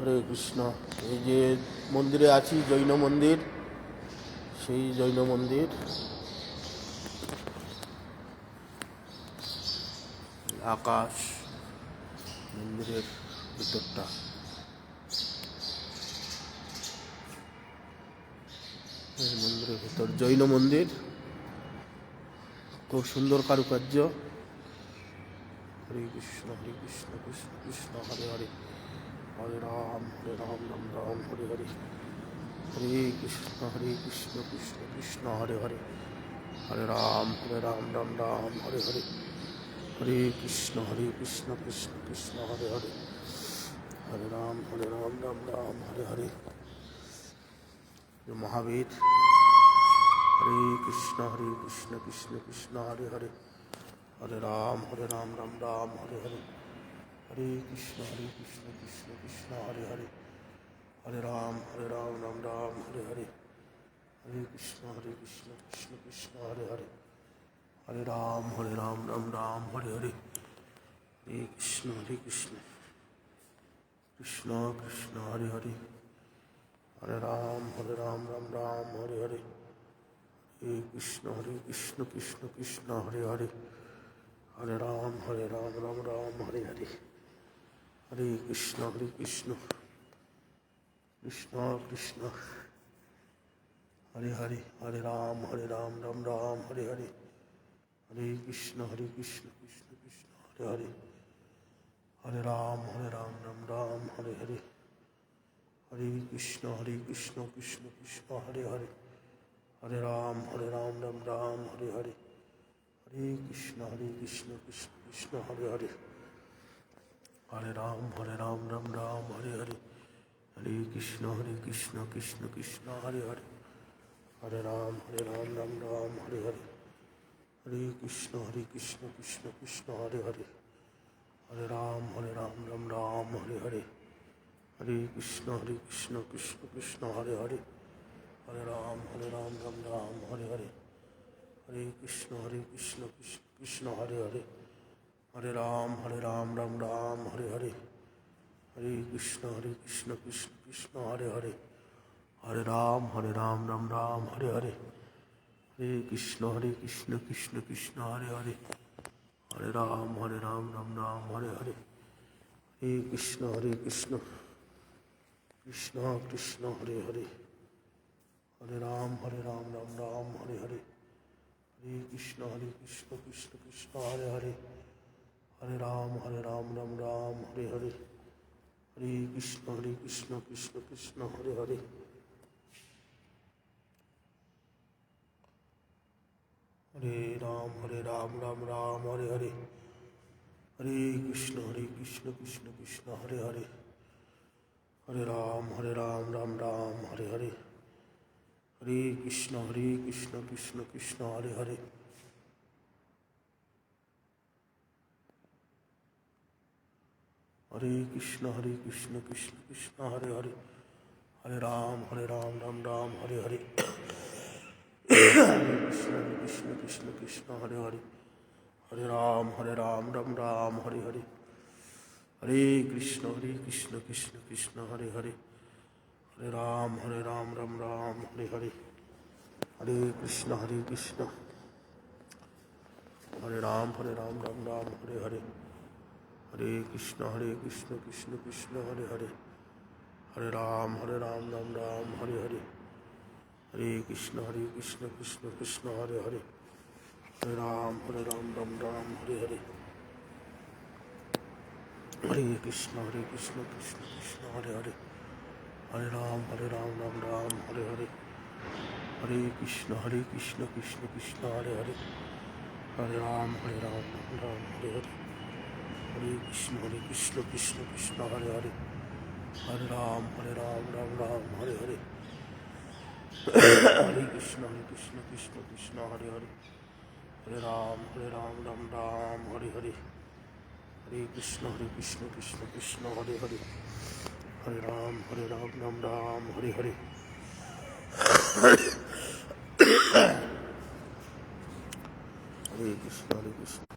হরে কৃষ্ণ। এই যে মন্দিরে আছি, জৈন মন্দির, সেই জৈন মন্দির। আকাশ, মন্দিরের ভিতরটা। মন্দিরের ভিতর জৈন মন্দির, খুব সুন্দর কারুকার্য। হরে কৃষ্ণ কৃষ্ণ কৃষ্ণ হরে হরে, হরে রাম রাম রাম হরে হরে, হরে কৃষ্ণ কৃষ্ণ কৃষ্ণ হরে হরে, হরে রাম রাম রাম হরে হরে, হরে কৃষ্ণ কৃষ্ণ কৃষ্ণ হরে হরে, হরে রাম রাম রাম হরে হরে। মহাবীর। হরে কৃষ্ণ কৃষ্ণ কৃষ্ণ হরে হরে, হরে রাম রাম রাম হরে হরে, হরে কৃষ্ণ কৃষ্ণ হরে হরে, হরে রাম রাম রাম হরে হরে, হরে কৃষ্ণ কৃষ্ণ হরে হরে, হরে রাম রাম রাম হরে হরে, হরে কৃষ্ণ কৃষ্ণ কৃষ্ণ হরে হরে, হরে রাম রাম রাম হরে হরে, হরে কৃষ্ণ কৃষ্ণ হরে হরে, হরে রাম রাম রাম হরে হরে, হরে কৃষ্ণ কৃষ্ণ কৃষ্ণ হরে হরে, হরে রাম রাম রাম হরে হরে, হরে কৃষ্ণ কৃষ্ণ হরে হরে, হরে রাম রাম রাম হরে হরে, হরে কৃষ্ণ কৃষ্ণ হরে হরে, হরে রাম রাম রাম হরে হরে, হরে কৃষ্ণ কৃষ্ণ হরে হরে, হরে রাম রাম রাম হরে হরে, হরে কৃষ্ণ কৃষ্ণ হরে হরে, হরে রাম রাম রাম হরে হরে, হরে কৃষ্ণ কৃষ্ণ হরে হরে, হরে রাম রাম রাম হরে হরে, হরে কৃষ্ণ কৃষ্ণ হরে হরে, হরে রাম রাম রাম হরে হরে, হরে কৃষ্ণ কৃষ্ণ হরে হরে, হরে রাম রাম রাম হরে হরে, হরে কৃষ্ণ কৃষ্ণ হরে হরে, হরে রাম রাম রাম হরে হরে, হরে কৃষ্ণ কৃষ্ণ হরে হরে, হরে রাম রাম রাম হরে হরে, হরে কৃষ্ণ কৃষ্ণ কৃষ্ণ হরে হরে, হরে রাম রাম রাম হরে হরে, হরে কৃষ্ণ কৃষ্ণ হরে হরে, হরে রাম রাম রাম হরে হরে, হরে কৃষ্ণ কৃষ্ণ হরে হরে, হরে রাম রাম রাম হরে হরে, হরে কৃষ্ণ কৃষ্ণ হরে হরে, হরে রাম রাম রাম হরে হরে, হরে কৃষ্ণ কৃষ্ণ হরে হরে, হরে কৃষ্ণ কৃষ্ণ হরে হরে, হরে রাম রাম রাম হরে হরে, হরে কৃষ্ণ কৃষ্ণ হরে হরে, হরে রাম রাম রাম হরে হরে, হরে কৃষ্ণ কৃষ্ণ হরে হরে, হরে রাম রাম রাম হরে হরে, হরে কৃষ্ণ হরে রাম রাম রাম হরে হরে, হরে কৃষ্ণ কৃষ্ণ হরে হরে, হরে রাম রাম রাম হরে হরে, হরে কৃষ্ণ কৃষ্ণ হরে হরে, হরে রাম রাম রাম হরে হরে, হরে কৃষ্ণ কৃষ্ণ হরে হরে, হরে রাম রাম রাম হরে হরে, হরে কৃষ্ণ কৃষ্ণ হরে হরে, হরে রাম রাম রাম হরে হরে, হরে কৃষ্ণ কৃষ্ণ হরে হরে, হরে রাম রাম রাম হরে হরে, হরে কৃষ্ণ কৃষ্ণ হরে হরে, হরে রাম রাম রাম হরে হরে, হরে কৃষ্ণ কৃষ্ণ হরে হরে, হরে রাম রাম রাম হরে হরে, হরে কৃষ্ণ